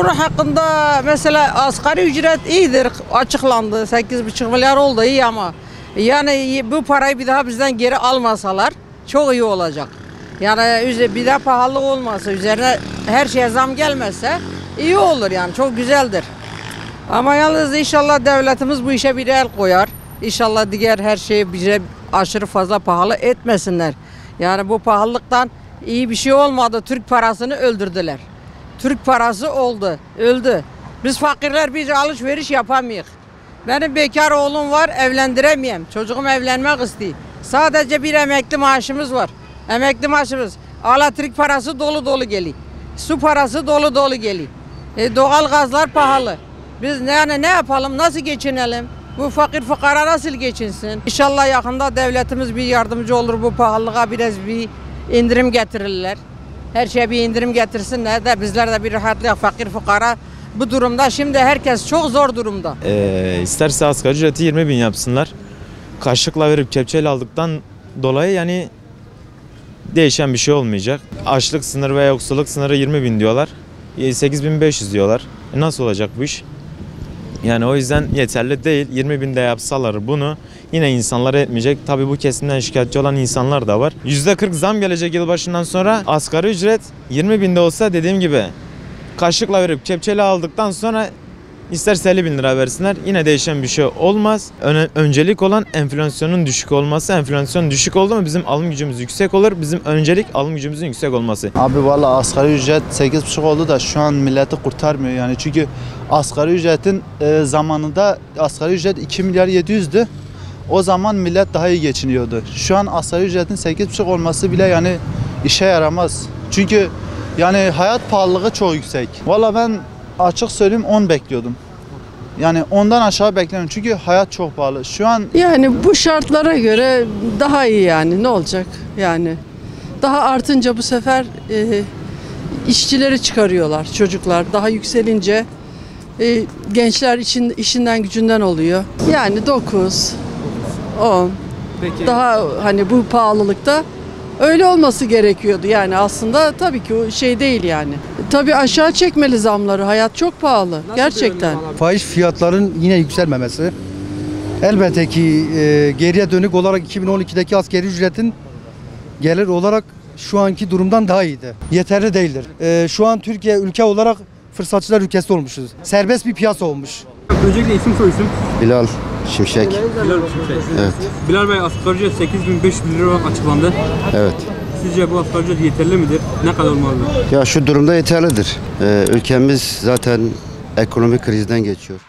konu hakkında mesela asgari ücret iyidir, açıklandı. 8,5 milyar oldu, iyi ama yani bu parayı bir daha bizden geri almasalar çok iyi olacak. Yani bir daha pahalılık olmasa, üzerine her şeye zam gelmezse iyi olur, yani çok güzeldir. Ama yalnız inşallah devletimiz bu işe bir el koyar. İnşallah diğer her şeyi bize aşırı fazla pahalı etmesinler. Yani bu pahalılıktan iyi bir şey olmadı. Türk parasını öldürdüler. Türk parası öldü. Biz fakirler bir alışveriş yapamayız. Benim bekar oğlum var, evlendiremeyeyim. Çocuğum evlenmek istiyor. Sadece bir emekli maaşımız var. Emekli maaşımız. Elektrik parası dolu dolu geliyor. Su parası dolu dolu geliyor. Doğal gazlar pahalı. Biz yani ne yapalım, nasıl geçinelim? Bu fakir fukara nasıl geçinsin? İnşallah yakında devletimiz bir yardımcı olur, bu pahalılığa biraz bir indirim getirirler. Her şeye bir indirim getirsinler de bizler de bir rahatlayalım. Fakir fukara bu durumda, şimdi herkes çok zor durumda. İsterse asgari ücreti 20.000 yapsınlar. Kaşıkla verip kepçeyle aldıktan dolayı yani değişen bir şey olmayacak. Açlık sınırı ve yoksulluk sınırı 20.000 diyorlar. 8.500 diyorlar. Nasıl olacak bu iş? Yani o yüzden yeterli değil. 20.000'de yapsalar bunu yine insanlar etmeyecek. Tabii bu kesimden şikayetçi olan insanlar da var. %40 zam gelecek yılbaşından sonra. Asgari ücret 20.000'de olsa dediğim gibi kaşıkla verip kepçeyle aldıktan sonra isterse 50.000 lira versinler. Yine değişen bir şey olmaz. Öncelik olan enflasyonun düşük olması. Enflasyon düşük oldu mu bizim alım gücümüz yüksek olur. Bizim öncelik alım gücümüzün yüksek olması. Abi valla asgari ücret 8,5 oldu da şu an milleti kurtarmıyor yani. Çünkü asgari ücretin zamanında asgari ücret 2 milyar 700'dü. O zaman millet daha iyi geçiniyordu. Şu an asgari ücretin 8,5 olması bile yani işe yaramaz. Çünkü yani hayat pahalılığı çok yüksek. Valla ben açık söyleyeyim 10 bekliyordum. Yani ondan aşağı beklemiyorum çünkü hayat çok pahalı. Şu an yani bu şartlara göre daha iyi, yani ne olacak yani. Daha artınca bu sefer işçileri çıkarıyorlar, çocuklar daha yükselince gençler işinden gücünden oluyor. Yani 9, 10. Peki. Daha hani bu pahalılıkta öyle olması gerekiyordu yani, aslında tabii ki o şey değil yani. Tabii aşağı çekmeli zamları, hayat çok pahalı. Nasıl gerçekten. Fahiş fiyatların yine yükselmemesi. Elbette ki geriye dönük olarak 2012'deki asgari ücretin gelir olarak şu anki durumdan daha iyiydi. Yeterli değildir. Şu an Türkiye ülke olarak fırsatçılar ülkesi olmuşuz. Serbest bir piyasa olmuş. Öncelikle isim soyisim. Bilal Şimşek. Bilal Şimşek. Evet. Bilal Bey, asgari ücret 8.500 lira olarak açıklandı. Evet. Sizce bu asgari ücret yeterli midir? Ne kadar olmalı? Ya şu durumda yeterlidir. Ülkemiz zaten ekonomik krizden geçiyor.